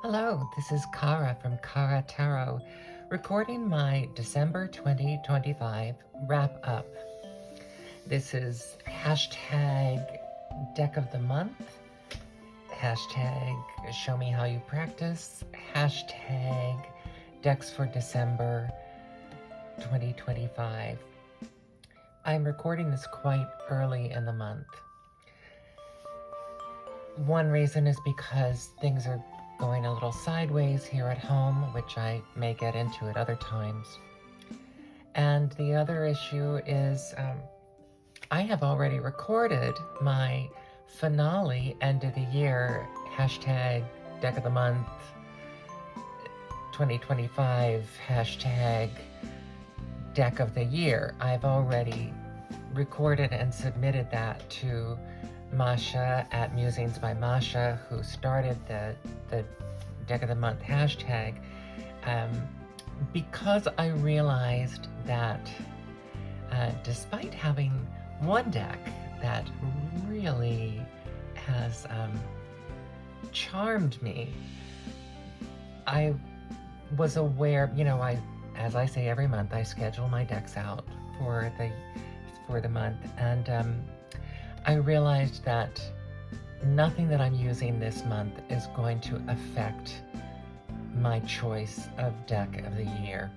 Hello, this is Kara from Kara Tarot, recording my December 2025 wrap up. This is hashtag deck of the month, hashtag show me how you practice, hashtag decks for December 2025. I'm recording this quite early in the month. One reason is because things are going a little sideways here at home, which I may get into at other times. And the other issue is I have already recorded my finale end of the year, hashtag deck of the month 2025, hashtag deck of the year. I've already recorded and submitted that to Masha at Musings by Masha, who started the deck of the month hashtag, because I realized that despite having one deck that really has charmed me, I was aware, as I say every month, I schedule my decks out for the month, and I realized that nothing that I'm using this month is going to affect my choice of deck of the year.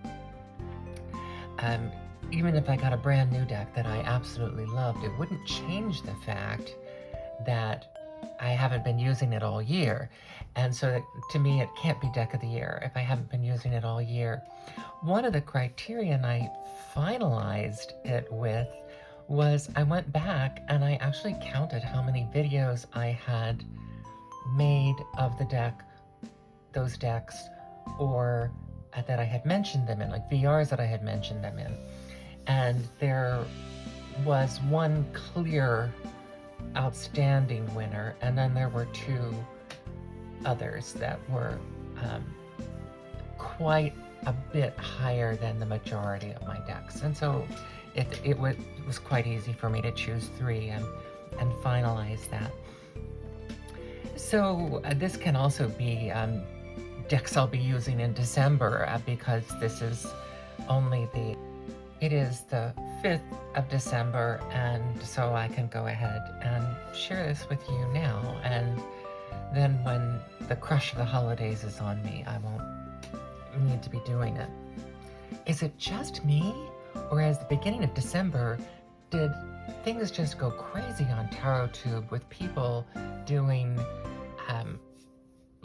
Even if I got a brand new deck that I absolutely loved, it wouldn't change the fact that I haven't been using it all year. And so to me, it can't be deck of the year if I haven't been using it all year. One of the criterion I finalized it with was I went back and I actually counted how many videos I had made of the deck, those decks, or that I had mentioned them in, like VRs that I had mentioned them in. And there was one clear, outstanding winner, and then there were two others that were quite a bit higher than the majority of my decks. And so it was quite easy for me to choose three and finalize that. So this can also be decks I'll be using in December, because this is it is the 5th of December, and so I can go ahead and share this with you now, and then when the crush of the holidays is on me, I won't need to be doing it. Is it just me, or as the beginning of December, did things just go crazy on TarotTube with people doing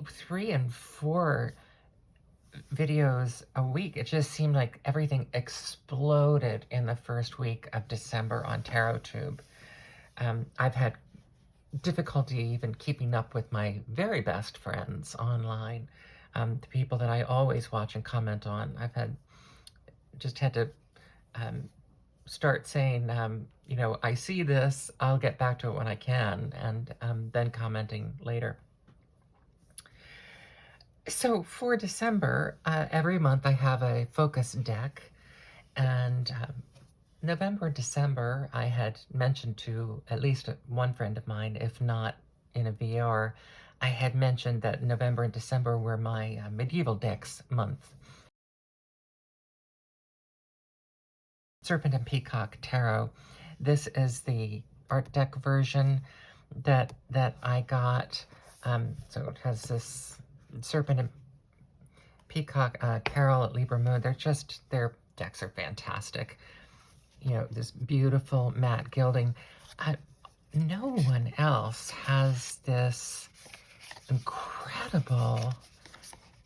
3 and 4 videos a week? It just seemed like everything exploded in the first week of December on TarotTube. I've had difficulty even keeping up with my very best friends online, the people that I always watch and comment on. I've had to start saying, I see this, I'll get back to it when I can, and then commenting later. So for December, every month I have a focus deck, and November and December, I had mentioned to at least one friend of mine, if not in a VR, I had mentioned that November and December were my medieval decks month. Serpent and Peacock Tarot. This is the art deck version that I got. So it has this Serpent and Peacock Carol at Libra Moon. Their decks are fantastic. This beautiful matte gilding. No one else has this incredible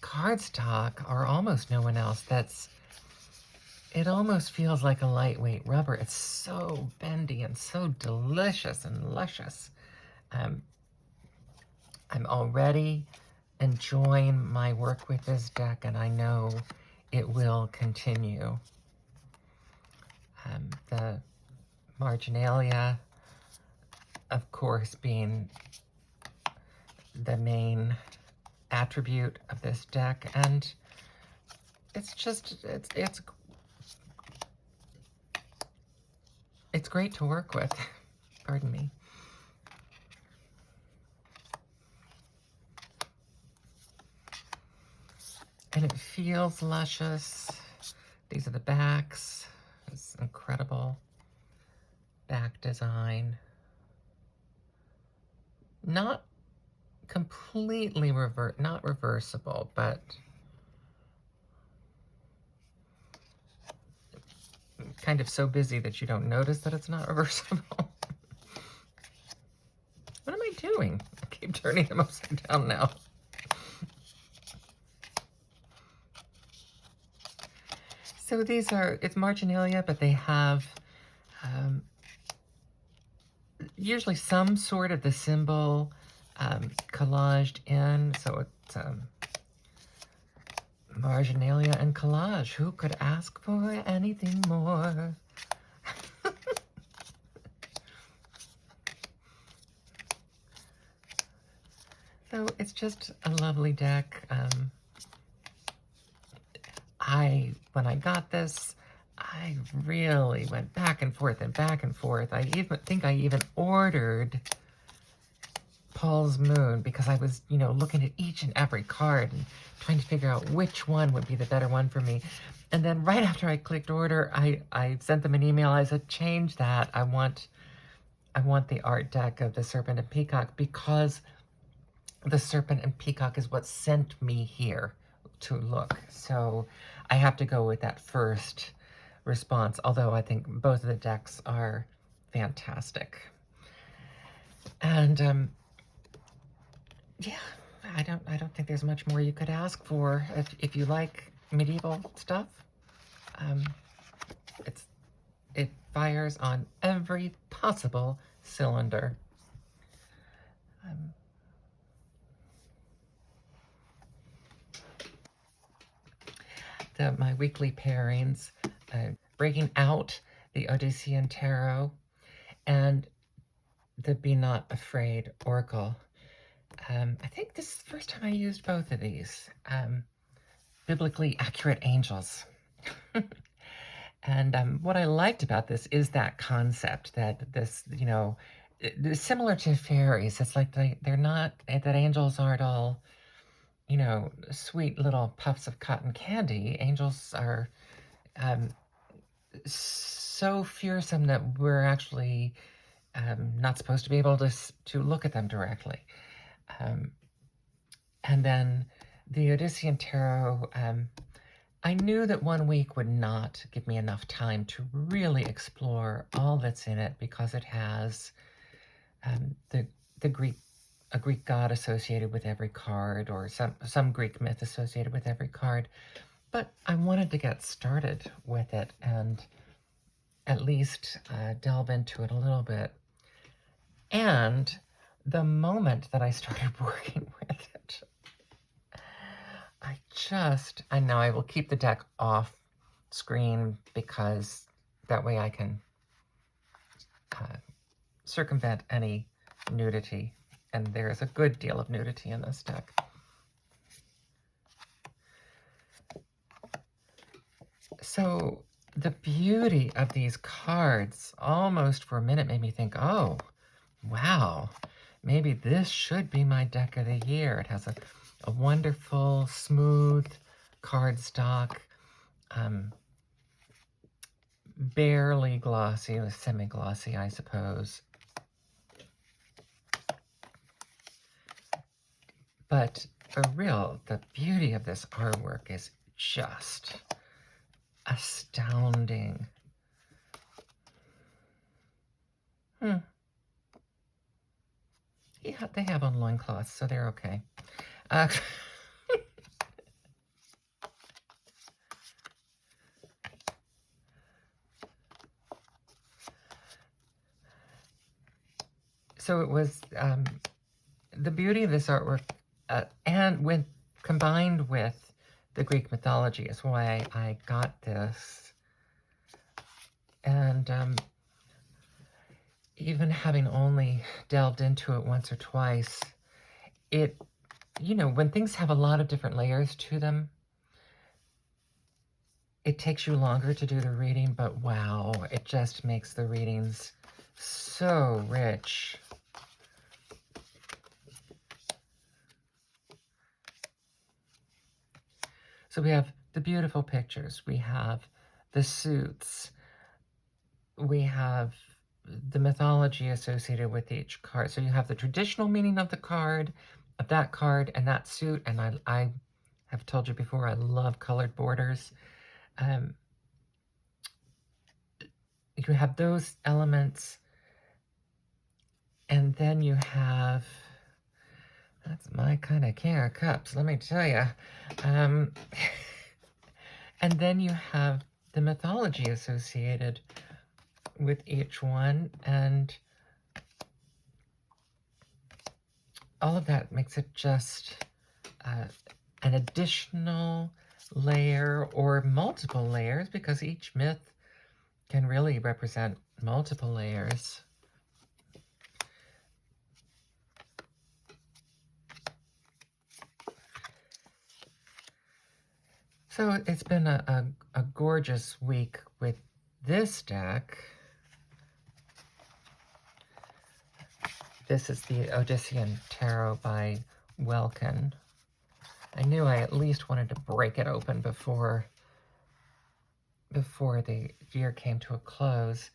cardstock, or almost no one else. It almost feels like a lightweight rubber. It's so bendy and so delicious and luscious. I'm already enjoying my work with this deck, and I know it will continue. The marginalia, of course, being the main attribute of this deck, and it's great to work with. Pardon me. And it feels luscious. These are the backs. It's incredible back design. Not completely not reversible, but kind of so busy that you don't notice that it's not reversible. What am I doing? I keep turning them upside down now. So these are, it's marginalia, but they have usually some sort of the symbol collaged in. So it's marginalia and collage. Who could ask for anything more? So it's just a lovely deck. When I got this, I really went back and forth and back and forth. I think I even ordered Paul's Moon because I was, looking at each and every card and trying to figure out which one would be the better one for me. And then right after I clicked order, I sent them an email. I said, change that. I want the art deck of the Serpent and Peacock because the Serpent and Peacock is what sent me here to look. So I have to go with that first response, although I think both of the decks are fantastic. And yeah, I don't think there's much more you could ask for if you like medieval stuff. It fires on every possible cylinder. My weekly pairings, breaking out the Odyssean Tarot and the Be Not Afraid Oracle. I think this is the first time I used both of these. Biblically accurate angels. And what I liked about this is that concept that this, similar to fairies. It's like they're not, that angels aren't all, sweet little puffs of cotton candy. Angels are so fearsome that we're actually not supposed to be able to look at them directly. And then the Odyssean Tarot, I knew that 1 week would not give me enough time to really explore all that's in it because it has a Greek god associated with every card, or some Greek myth associated with every card. But I wanted to get started with it and at least delve into it a little bit. And the moment that I started working with it, and now I will keep the deck off screen because that way I can circumvent any nudity. And there is a good deal of nudity in this deck. So the beauty of these cards almost for a minute made me think, oh, wow, maybe this should be my deck of the year. It has a wonderful, smooth cardstock, barely glossy, semi-glossy, I suppose. But for real, the beauty of this artwork is just astounding. Yeah, they have on loincloths, so they're okay. So it was the beauty of this artwork, and combined with the Greek mythology is why I got this. And even having only delved into it once or twice, when things have a lot of different layers to them, it takes you longer to do the reading, but wow, it just makes the readings so rich. So we have the beautiful pictures, we have the suits, we have the mythology associated with each card. So you have the traditional meaning of the card, of that card, and that suit. And I have told you before, I love colored borders. You have those elements, and then you have, that's my kind of king of cups, let me tell you. And then you have the mythology associated with each one, and all of that makes it just an additional layer or multiple layers, because each myth can really represent multiple layers. So it's been a gorgeous week with this deck. This is the Odyssean Tarot by Welkin. I knew I at least wanted to break it open before the year came to a close.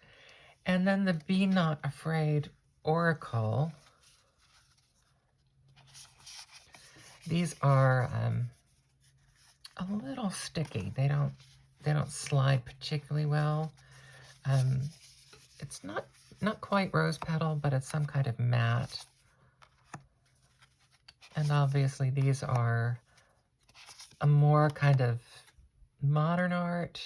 And then the Be Not Afraid Oracle. These are a little sticky. They don't slide particularly well. It's not quite rose petal, but it's some kind of matte. And obviously these are a more kind of modern art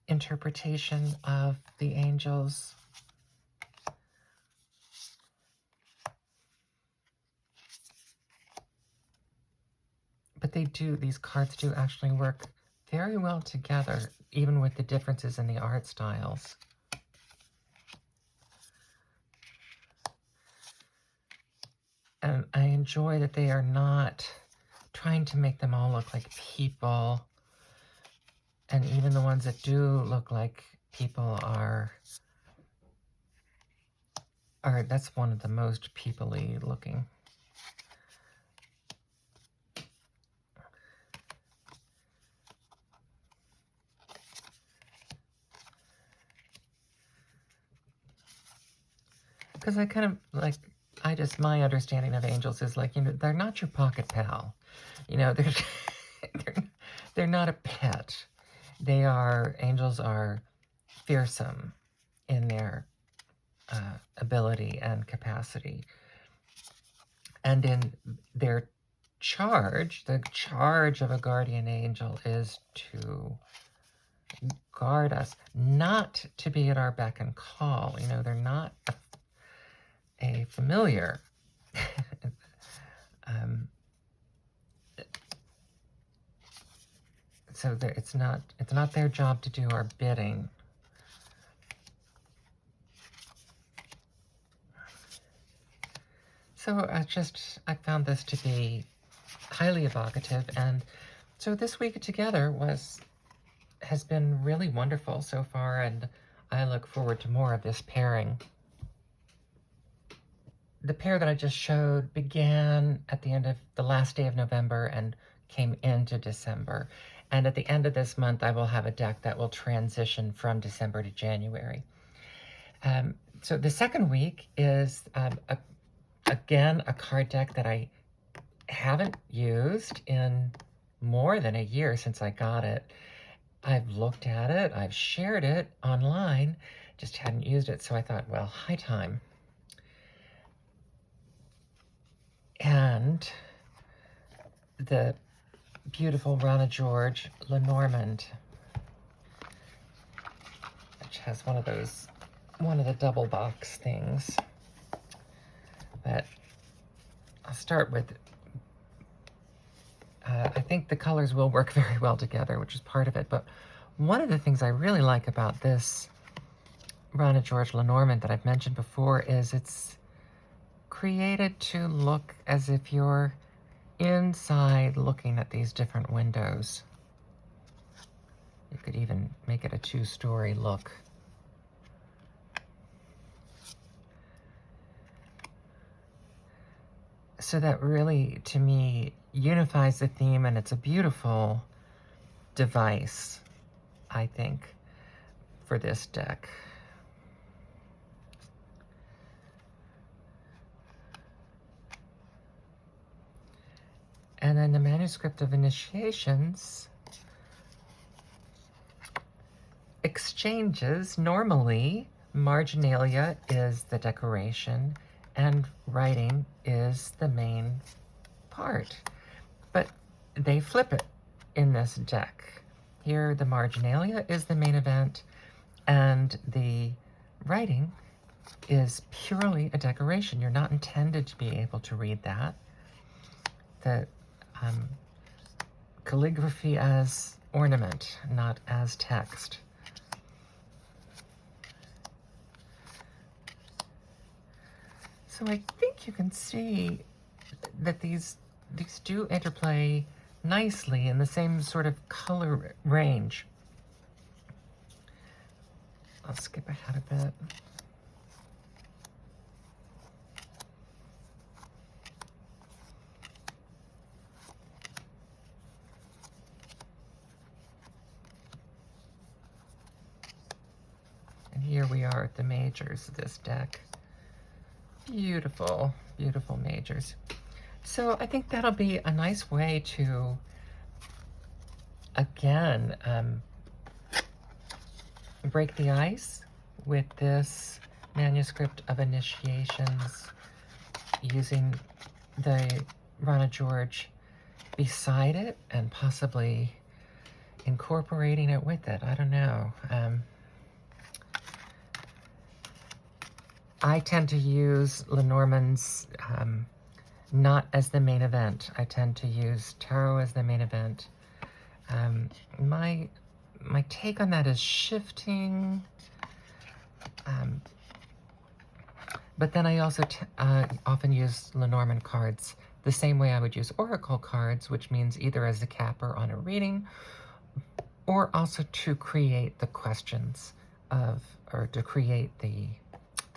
interpretation of the angels. But these cards do actually work very well together, even with the differences in the art styles. And I enjoy that they are not trying to make them all look like people. And even the ones that do look like people are that's one of the most people-y looking. Because I kind of like, my understanding of angels is like, they're not your pocket pal. They're not a pet. Angels are fearsome in their ability and capacity. And in their charge, the charge of a guardian angel is to guard us, not to be at our beck and call. They're not a familiar. So it's not their job to do our bidding. So I found this to be highly evocative, and so this week together has been really wonderful so far, and I look forward to more of this pairing. The pair that I just showed began at the end of the last day of November and came into December. And at the end of this month, I will have a deck that will transition from December to January. So the second week is, again, a card deck that I haven't used in more than a year since I got it. I've looked at it, I've shared it online, just hadn't used it. So I thought, well, high time. And the beautiful Rana Lenormand, which has one of the double box things. But I'll start with, I think the colors will work very well together, which is part of it. But one of the things I really like about this Rana Lenormand that I've mentioned before is it's created to look as if you're inside looking at these different windows. You could even make it a two-story look. So that really, to me, unifies the theme, and it's a beautiful device, I think, for this deck. And then the Manuscript of Initiations exchanges. Normally, marginalia is the decoration and writing is the main part. But they flip it in this deck. Here, the marginalia is the main event, and the writing is purely a decoration. You're not intended to be able to read that. The calligraphy as ornament, not as text. So I think you can see that these do interplay nicely in the same sort of color range. I'll skip ahead a bit. And here we are at the majors of this deck. Beautiful, beautiful majors. So I think that'll be a nice way to, again, break the ice with this Manuscript of Initiations, using the Rana George beside it and possibly incorporating it with it. I don't know. I tend to use Lenormand's not as the main event. I tend to use tarot as the main event. My take on that is shifting, but then I also often use Lenormand cards the same way I would use Oracle cards, which means either as the capper on a reading, or also to create the questions of, or to create the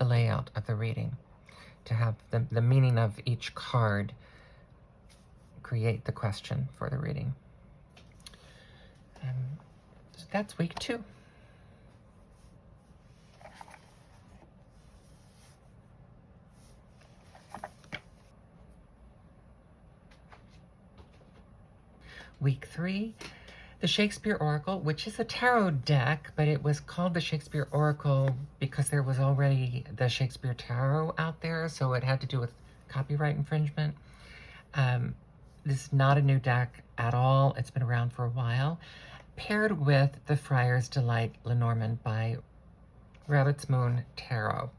layout of the reading, to have the meaning of each card create the question for the reading. So that's week 2. Week 3, the Shakespeare Oracle, which is a tarot deck, but it was called the Shakespeare Oracle because there was already the Shakespeare Tarot out there, so it had to do with copyright infringement. This is not a new deck at all. It's been around for a while. Paired with the Friar's Delight Lenormand by Rabbit's Moon Tarot.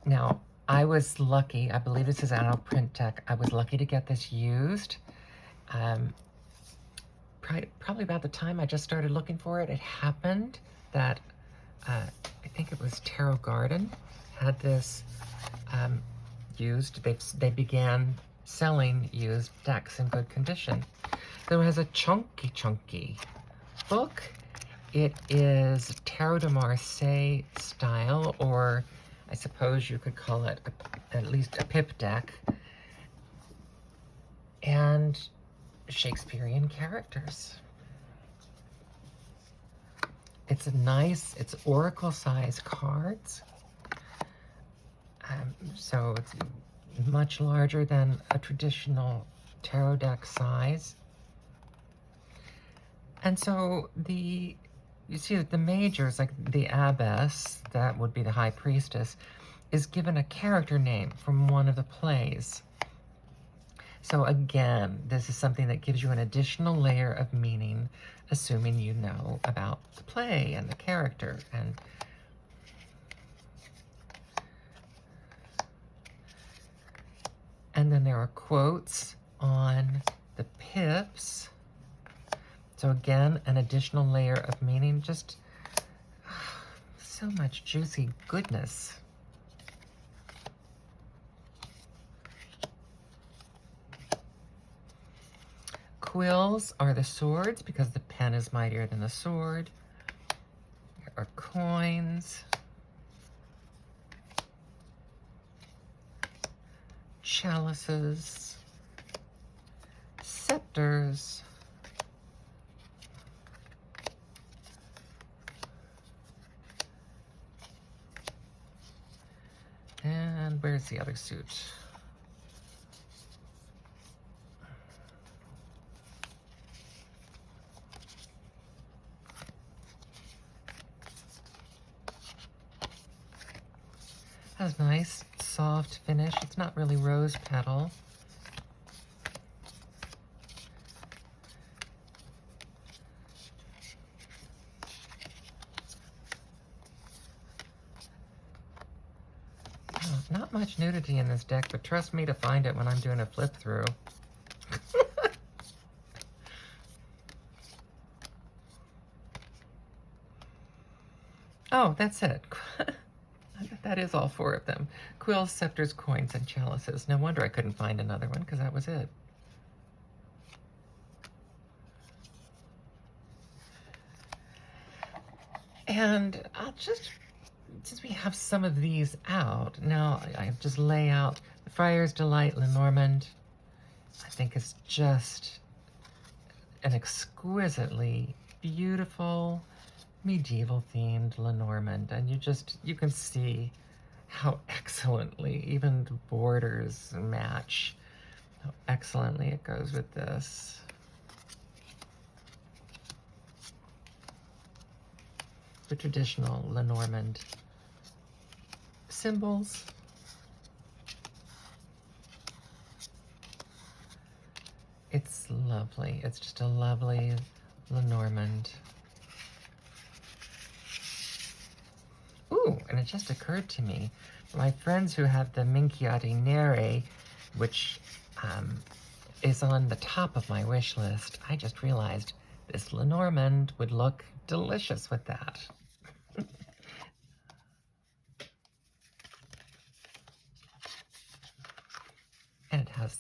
Now, I was lucky, I believe this is an out of print deck. I was lucky to get this used. Probably about the time I just started looking for it, it happened that I think it was Tarot Garden had this used. They began selling used decks in good condition. So it has a chunky book. It is Tarot de Marseille style, or I suppose you could call it at least a pip deck, and Shakespearean characters. It's it's oracle size cards. So it's much larger than a traditional tarot deck size. And so you see that the majors, like the abbess, that would be the high priestess, is given a character name from one of the plays. So again, this is something that gives you an additional layer of meaning, assuming you know about the play and the character. And then there are quotes on the pips. So again, an additional layer of meaning, just so much juicy goodness. Quills are the swords because the pen is mightier than the sword. There are coins. chalices, scepters, and where's the other suit? Has nice soft finish. It's not really rose petal. Oh, not much nudity in this deck, but trust me to find it when I'm doing a flip through. Oh, that's it. That is all 4 of them. Quills, scepters, coins, and chalices. No wonder I couldn't find another one, because that was it. And I'll just, since we have some of these out, now I just lay out the Friar's Delight Lenormand. I think is just an exquisitely beautiful medieval themed Lenormand, and you can see how excellently even the borders match, how excellently it goes with this. The traditional Lenormand symbols. It's lovely. It's just a lovely Lenormand. Ooh, and it just occurred to me, my friends who have the Minchiati Nere, which is on the top of my wish list, I just realized this Lenormand would look delicious with that. And it has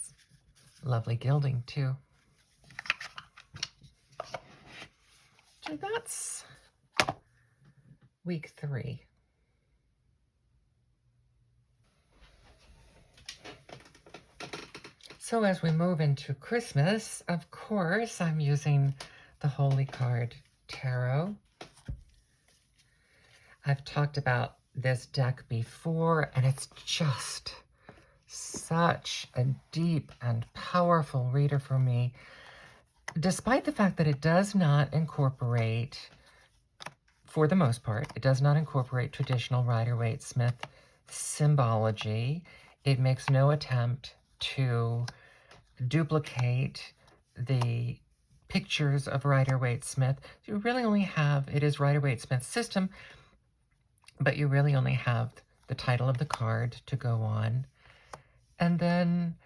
lovely gilding too. So that's week 3. So as we move into Christmas, of course, I'm using the Holy Card Tarot. I've talked about this deck before, and it's just such a deep and powerful reader for me, despite the fact that it does not incorporate, for the most part, it does not incorporate traditional Rider-Waite-Smith symbology. It makes no attempt to duplicate the pictures of Rider-Waite-Smith. You really only have, it is Rider-Waite-Smith's system, but you really only have the title of the card to go on. And then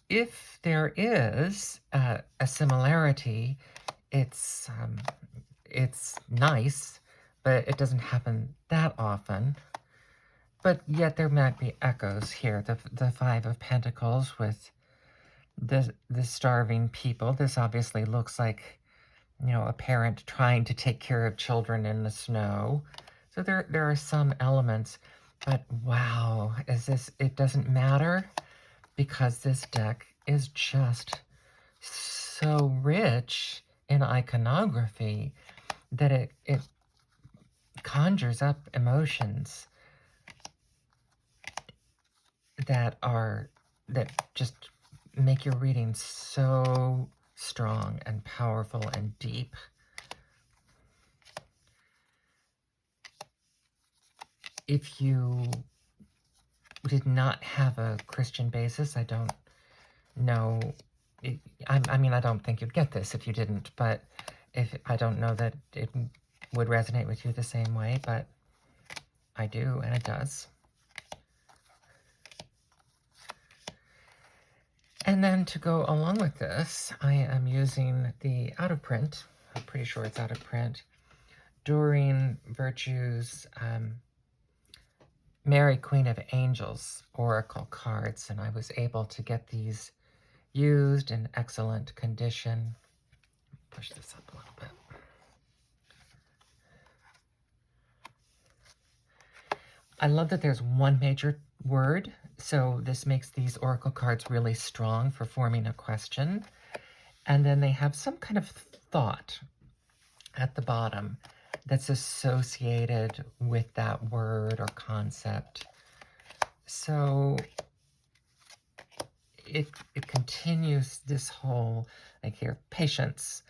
if there is a similarity, it's nice, but it doesn't happen that often. But yet there might be echoes here. The 5 of Pentacles with the starving people. This obviously looks like, you know, a parent trying to take care of children in the snow. So there are some elements, but wow, it doesn't matter, because this deck is just so rich in iconography that it conjures up emotions that just make your reading so strong and powerful and deep. If you did not have a Christian basis, I don't know. I mean, I don't think you'd get this if you didn't, but I don't know that it would resonate with you the same way, but I do, and it does. And then to go along with this, I am using the out of print, I'm pretty sure it's out of print, Doreen Virtue's Mary Queen of Angels Oracle cards, and I was able to get these used in excellent condition. Push this up a little bit. I love that there's one major word. So this makes these oracle cards really strong for forming a question. And then they have some kind of thought at the bottom that's associated with that word or concept. So it continues this whole, like here, patience.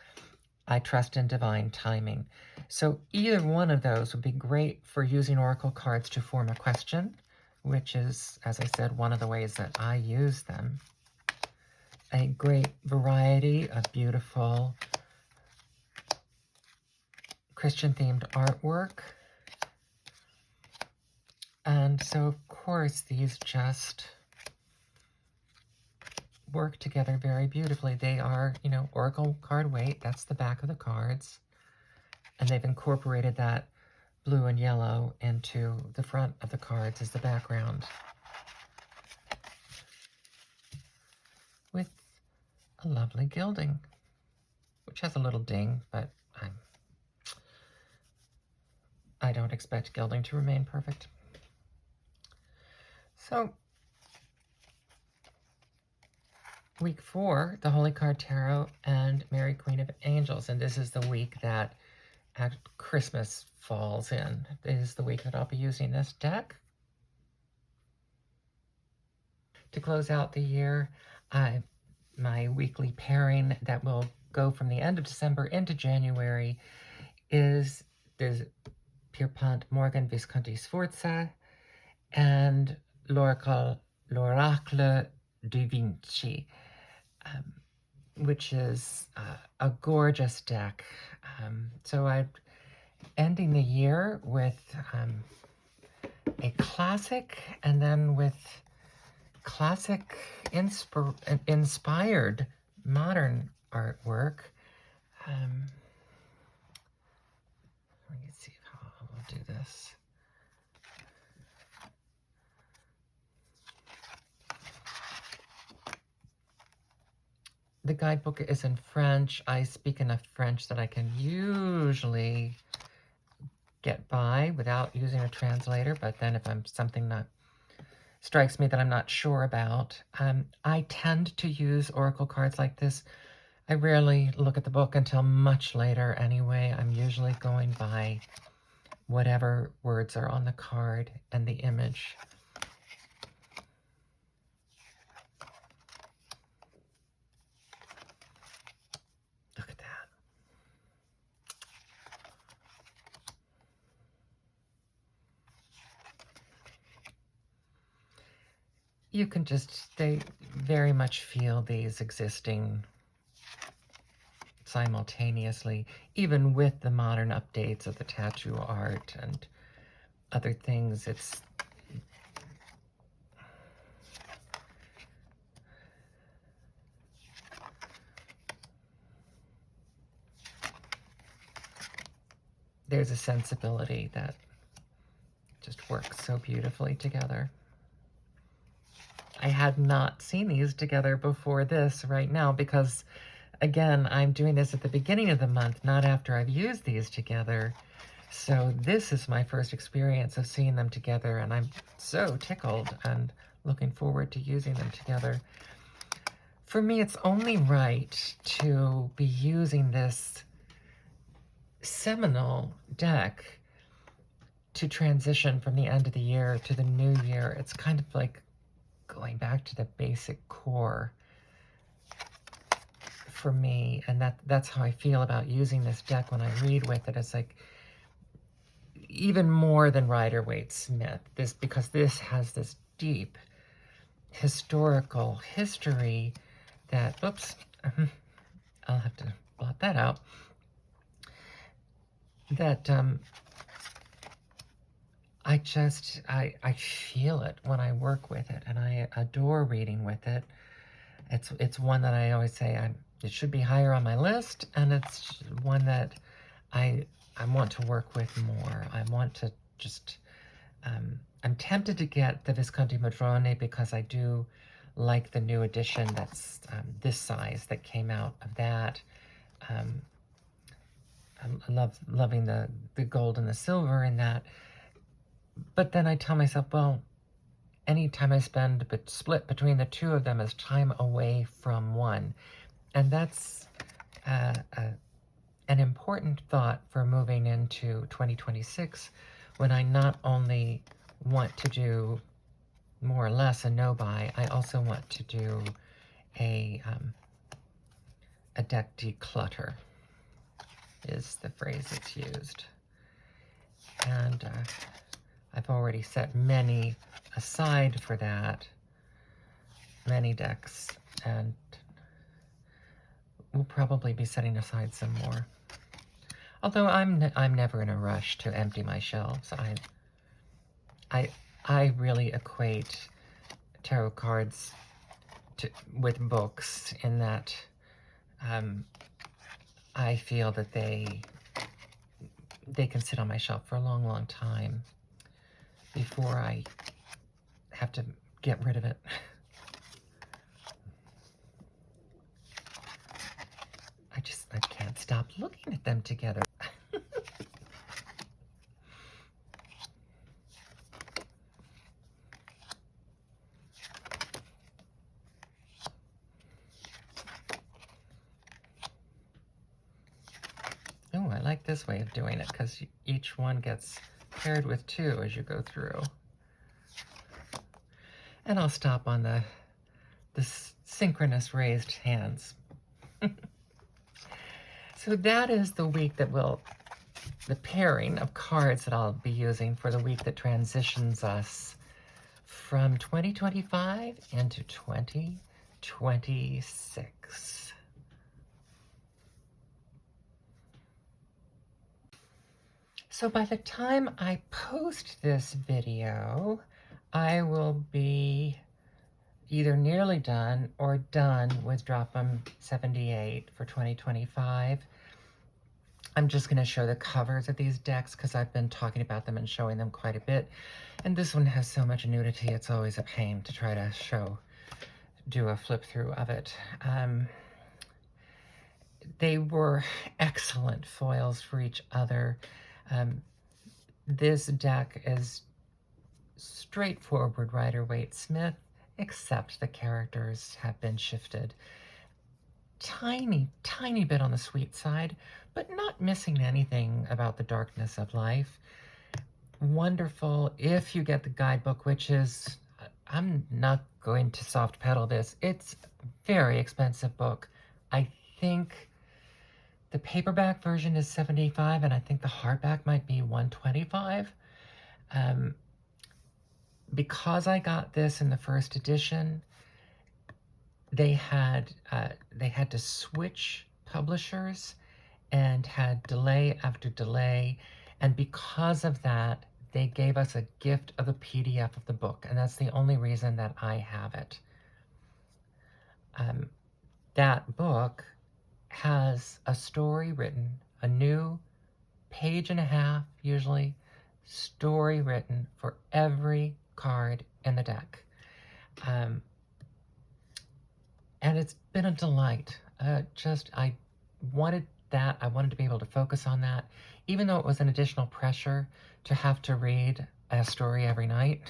I trust in divine timing. So either one of those would be great for using oracle cards to form a question, which is, as I said, one of the ways that I use them. A great variety of beautiful Christian-themed artwork. And so, of course, these just work together very beautifully. They are, you know, oracle card weight. That's the back of the cards. And they've incorporated that blue and yellow into the front of the cards as the background, with a lovely gilding, which has a little ding, but I don't expect gilding to remain perfect. So, week 4, the Holy Card Tarot and Mary Queen of Angels, and this is the week that Christmas falls in. This is the week that I'll be using this deck. To close out the year, my weekly pairing that will go from the end of December into January is there's Pierpont Morgan Visconti-Sforza and l'Oracle de Vinci, which is a gorgeous deck. So I'm ending the year with a classic, and then with classic inspired modern artwork. Let me see how I'll do this. The guidebook is in French. I speak enough French that I can usually get by without using a translator, but then if something that strikes me that I'm not sure about, I tend to use oracle cards like this. I rarely look at the book until much later anyway. I'm usually going by whatever words are on the card and the image. Look at that. You can just, they very much feel these existing simultaneously, even with the modern updates of the tattoo art and other things. There's a sensibility that just works so beautifully together. I had not seen these together before this right now because, again, I'm doing this at the beginning of the month, not after I've used these together. So this is my first experience of seeing them together, and I'm so tickled and looking forward to using them together. For me, it's only right to be using this seminal deck to transition from the end of the year to the new year. It's kind of like going back to the basic core for me, and that's how I feel about using this deck when I read with it. It's like even more than Rider-Waite-Smith, because this has this deep historical history that, oops, I'll have to blot that out, that I feel it when I work with it, and I adore reading with it. It's one that I always say it should be higher on my list, and it's one that I want to work with more. I want to just, I'm tempted to get the Visconti Madrone because I do like the new edition that's this size that came out of that. I loving the gold and the silver in that. But then I tell myself, well, any time I spend but split between the two of them is time away from one. And that's an important thought for moving into 2026, when I not only want to do more or less a no-buy, I also want to do a deck declutter, is the phrase that's used. And I've already set many aside for that, many decks, and we'll probably be setting aside some more. Although I'm never in a rush to empty my shelves. I really equate tarot cards with books, in that I feel that they can sit on my shelf for a long, long time before I have to get rid of it. I can't stop looking at them together. Oh, I like this way of doing it, because each one gets paired with two as you go through. And I'll stop on the synchronous raised hands. So that is the week that the pairing of cards that I'll be using for the week that transitions us from 2025 into 2026. So by the time I post this video, I will be either nearly done or done with Drop'em 78 for 2025. I'm just going to show the covers of these decks because I've been talking about them and showing them quite a bit. And this one has so much nudity, it's always a pain to try to do a flip through of it. They were excellent foils for each other. This deck is straightforward Rider-Waite-Smith, except the characters have been shifted. Tiny, tiny bit on the sweet side, but not missing anything about the darkness of life. Wonderful if you get the guidebook, which is, I'm not going to soft pedal this. It's a very expensive book. I think the paperback version is $75, and I think the hardback might be $125. Because I got this in the first edition, they had to switch publishers and had delay after delay, and because of that, they gave us a gift of a PDF of the book, and that's the only reason that I have it. That book has a story written, a new page and a half, usually, story written for every card in the deck. And it's been a delight. I wanted that. I wanted to be able to focus on that, even though it was an additional pressure to have to read a story every night.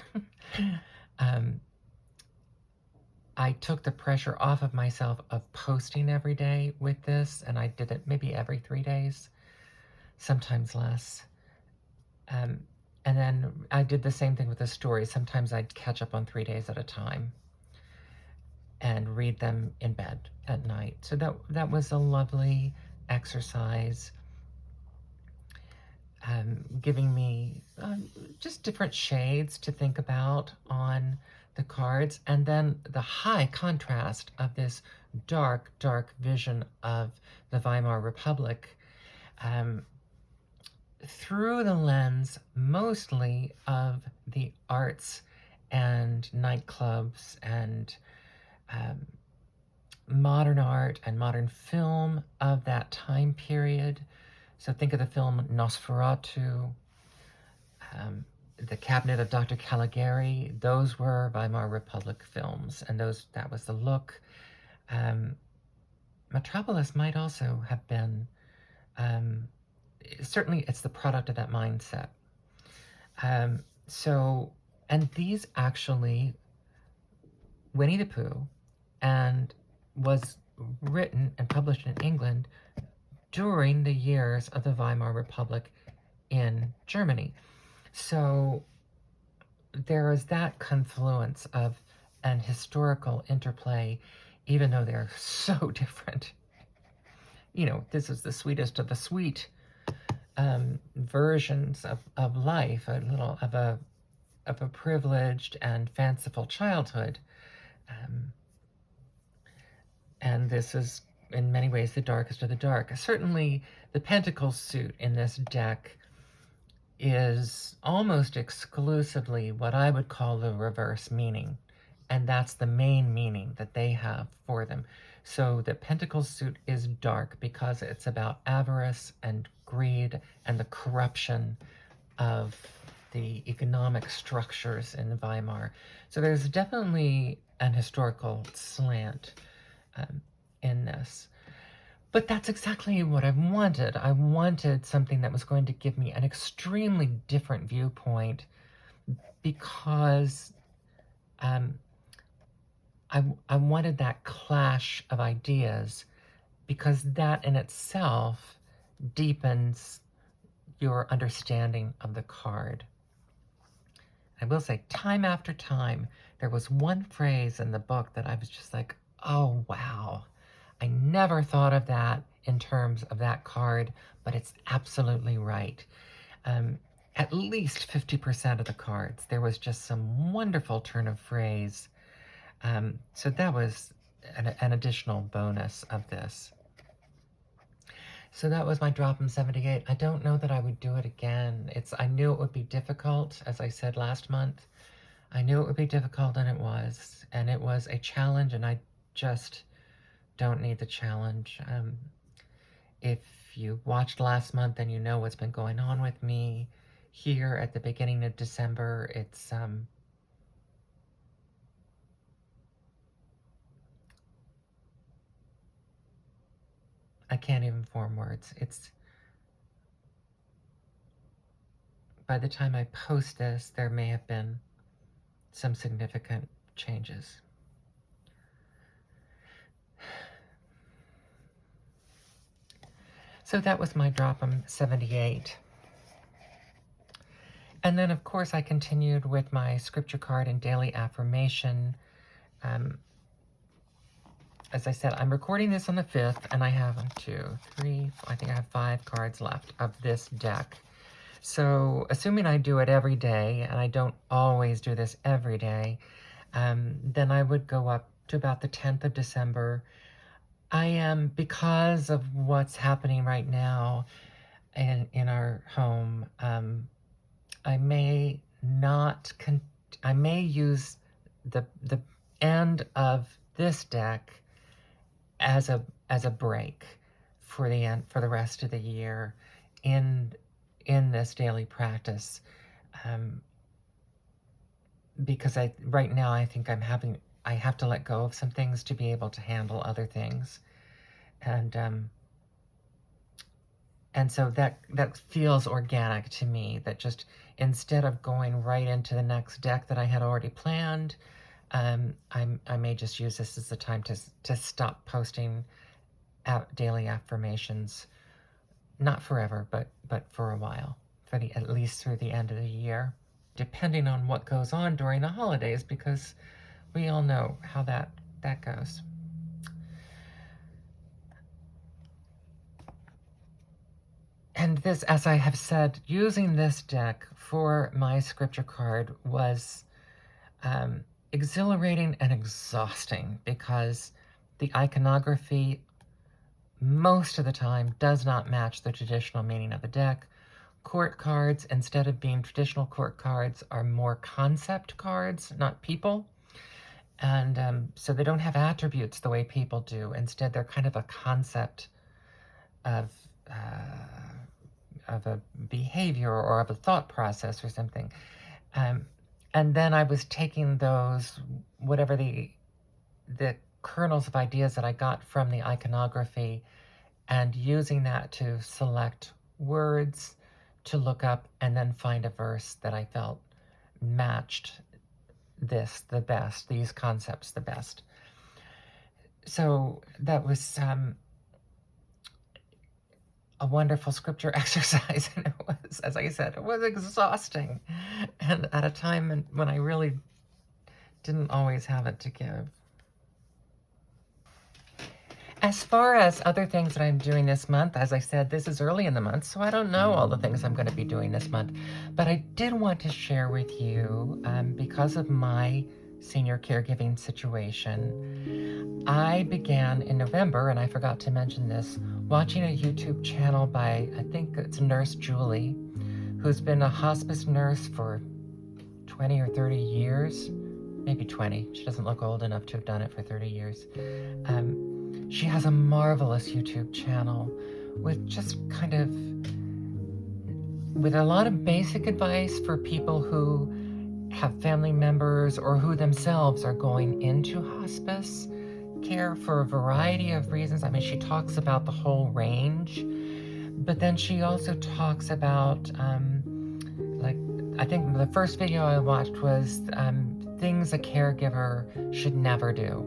I took the pressure off of myself of posting every day with this, and I did it maybe every 3 days, sometimes less. And then I did the same thing with the stories. Sometimes I'd catch up on 3 days at a time and read them in bed at night. So that was a lovely exercise, giving me just different shades to think about on the cards, and then the high contrast of this dark, dark vision of the Weimar Republic through the lens mostly of the arts and nightclubs and modern art and modern film of that time period. So think of the film Nosferatu, The Cabinet of Dr. Caligari. Those were Weimar Republic films, and that was the look. Metropolis might also have been, certainly it's the product of that mindset. And these actually, Winnie the Pooh, and was written and published in England during the years of the Weimar Republic in Germany. So there is that confluence of an historical interplay, even though they're so different. You know, this is the sweetest of the sweet versions of life, a little of a privileged and fanciful childhood. And this is, in many ways, the darkest of the dark. Certainly, the Pentacles suit in this deck is almost exclusively what I would call the reverse meaning. And that's the main meaning that they have for them. So the Pentacles suit is dark because it's about avarice and greed and the corruption of the economic structures in Weimar. So there's definitely an historical slant in this. But that's exactly what I wanted. I wanted something that was going to give me an extremely different viewpoint because I wanted that clash of ideas, because that in itself deepens your understanding of the card. I will say, time after time, there was one phrase in the book that I was just like, oh, wow. I never thought of that in terms of that card, but it's absolutely right. At least 50% of the cards, there was just some wonderful turn of phrase. So that was an additional bonus of this. So that was my drop in 78. I don't know that I would do it again. I knew it would be difficult, as I said last month. I knew it would be difficult, and it was. And it was a challenge, and I just don't need the challenge. If you watched last month, then you know what's been going on with me here at the beginning of December. It's I can't even form words. It's, by the time I post this, there may have been some significant changes. So that was my drop in 78. And then, of course, I continued with my scripture card and daily affirmation. As I said, I'm recording this on the 5th, and I have 1, 2, 3, I think I have 5 cards left of this deck. So assuming I do it every day, and I don't always do this every day, then I would go up to about the 10th of December. I am, because of what's happening right now in our home, I may not, I may use the end of this deck as a break for the rest of the year in this daily practice, because right now I think I have to let go of some things to be able to handle other things, and so that feels organic to me, that just instead of going right into the next deck that I had already planned, I may just use this as the time to stop posting daily affirmations, not forever, but for a while, at least through the end of the year, depending on what goes on during the holidays, because we all know how that goes. And this, as I have said, using this deck for my scripture card was exhilarating and exhausting, because the iconography most of the time does not match the traditional meaning of the deck. Court cards, instead of being traditional court cards, are more concept cards, not people. And so they don't have attributes the way people do. Instead, they're kind of a concept of a behavior or of a thought process or something. And then I was taking those, whatever the kernels of ideas that I got from the iconography, and using that to select words to look up and then find a verse that I felt matched this the best, these concepts the best. So that was a wonderful scripture exercise, and it was, as I said, it was exhausting, and at a time when I really didn't always have it to give. As far as other things that I'm doing this month, as I said, this is early in the month, so I don't know all the things I'm going to be doing this month. But I did want to share with you, because of my senior caregiving situation, I began in November, and I forgot to mention this, watching a YouTube channel by, I think it's Nurse Julie, who's been a hospice nurse for 20 or 30 years, maybe 20. She doesn't look old enough to have done it for 30 years. She has a marvelous YouTube channel with just kind of, with a lot of basic advice for people who have family members or who themselves are going into hospice care for a variety of reasons. I mean, she talks about the whole range, but then she also talks about, like, I think the first video I watched was things a caregiver should never do.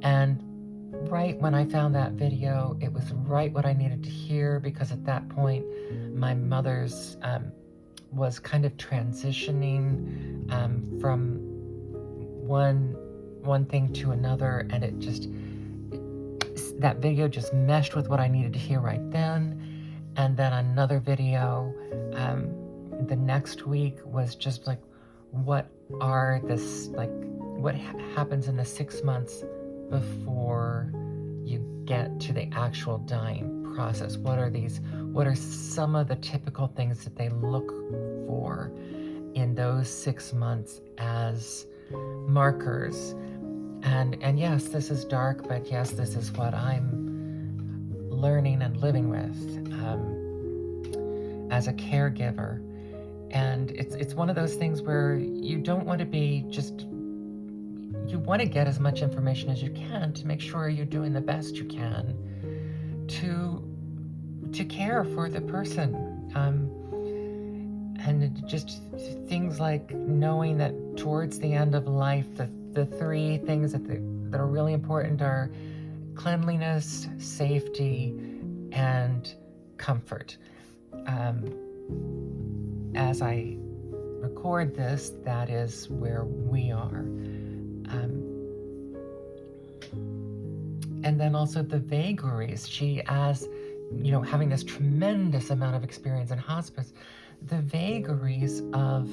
And right when I found that video, it was right what I needed to hear, because at that point, my mother's was kind of transitioning from one thing to another, and it just, that video just meshed with what I needed to hear right then. And then another video the next week was just like, what are this, like, what happens in the 6 months before you get to the actual dying process? What are some of the typical things that they look for in those 6 months as markers? And yes, this is dark, but yes, this is what I'm learning and living with as a caregiver. And it's one of those things where you don't want to be just, you want to get as much information as you can to make sure you're doing the best you can to care for the person. And just things like knowing that towards the end of life, the three things that are really important are cleanliness, safety, and comfort. As I record this, that is where we are. And then also the vagaries. She, as you know, having this tremendous amount of experience in hospice, the vagaries of,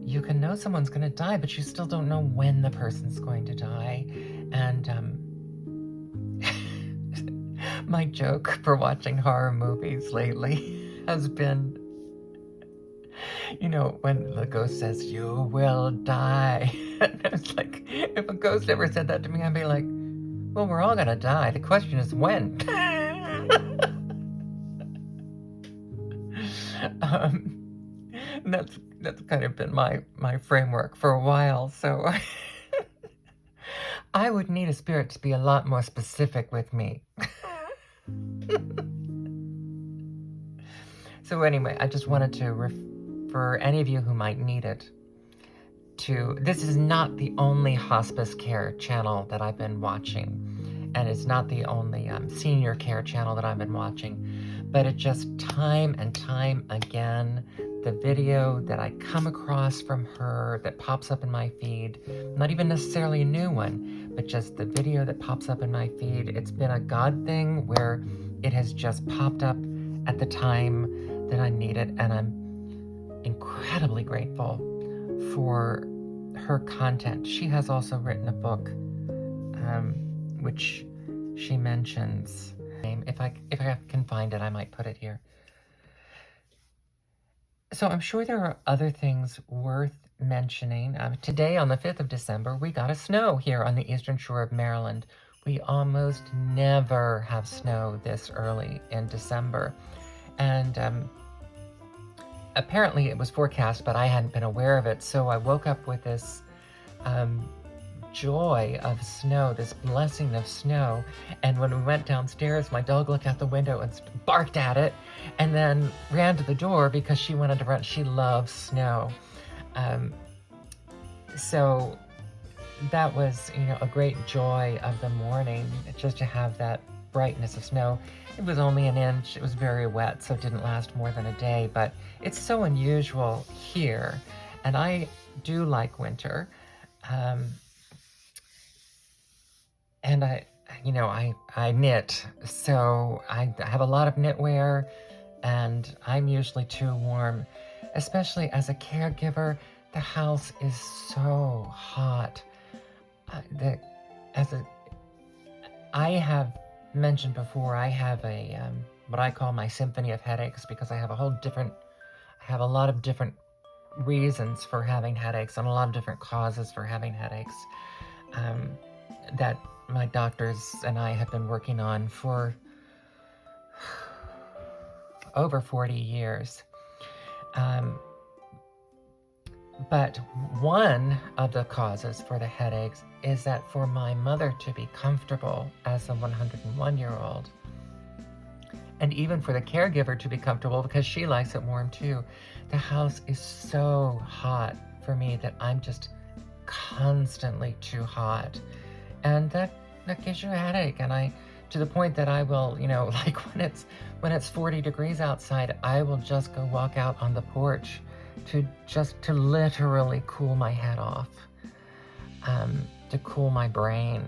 you can know someone's going to die, but you still don't know when the person's going to die. And my joke for watching horror movies lately has been, you know, when the ghost says, "You will die." And it's like, if a ghost ever said that to me, I'd be like, well, we're all gonna die. The question is when. That's kind of been my framework for a while. So I would need a spirit to be a lot more specific with me. So anyway, I just wanted to for any of you who might need it, this is not the only hospice care channel that I've been watching, and it's not the only senior care channel that I've been watching, but it just time and time again, the video that I come across from her that pops up in my feed, not even necessarily a new one, but just the video that pops up in my feed, it's been a God thing where it has just popped up at the time that I need it, and I'm incredibly grateful for her content. She has also written a book, which she mentions. If I can find it, I might put it here. So I'm sure there are other things worth mentioning. Today, on the 5th of December, we got a snow here on the eastern shore of Maryland. We almost never have snow this early in December. And apparently it was forecast, but I hadn't been aware of it. So I woke up with this joy of snow, this blessing of snow. And when we went downstairs, my dog looked out the window and barked at it, and then ran to the door because she wanted to run. She loves snow. So that was, a great joy of the morning, just to have that brightness of snow. It was only an inch. It was very wet, so it didn't last more than a day, but it's so unusual here. And I do like winter. Um, and I knit, so I have a lot of knitwear, and I'm usually too warm, especially as a caregiver. The house is so hot. The as a I have mentioned before, I have a what I call my symphony of headaches, because I have a lot of different reasons for having headaches and a lot of different causes for having headaches, um, that my doctors and I have been working on for over 40 years. But one of the causes for the headaches is that for my mother to be comfortable as a 101-year-old, and even for the caregiver to be comfortable because she likes it warm too, the house is so hot for me that I'm just constantly too hot. And that gives you a headache. And to the point that I will, like when it's 40 degrees outside, I will just go walk out on the porch to literally cool my head off, to cool my brain,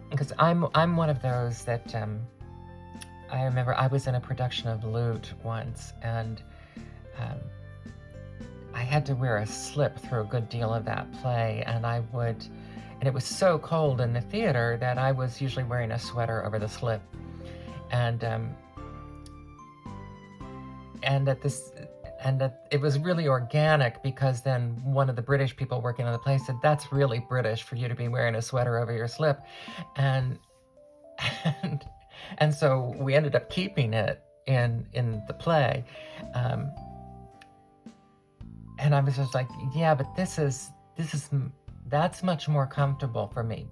because I'm one of those that I remember I was in a production of Lute once, and I had to wear a slip through a good deal of that play, and it was so cold in the theater that I was usually wearing a sweater over the slip, and that it was really organic, because then one of the British people working on the play said, "That's really British for you to be wearing a sweater over your slip," and and and so we ended up keeping it in the play, and I was just like, yeah, but that's much more comfortable for me.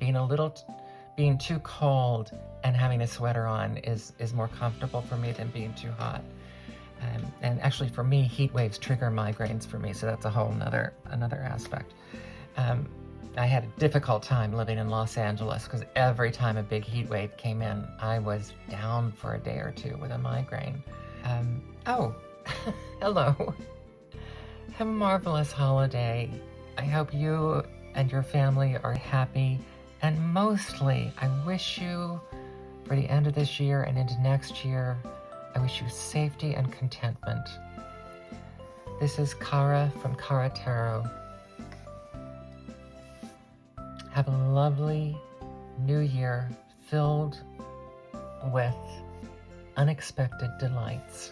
Being too cold and having a sweater on is more comfortable for me than being too hot. And actually, for me, heat waves trigger migraines for me, so that's a whole another aspect. I had a difficult time living in Los Angeles, because every time a big heat wave came in, I was down for a day or two with a migraine. Oh, hello. Have a marvelous holiday. I hope you and your family are happy, and mostly, I wish you, for the end of this year and into next year, I wish you safety and contentment. This is Kara from Kara Tarot. Have a lovely new year filled with unexpected delights.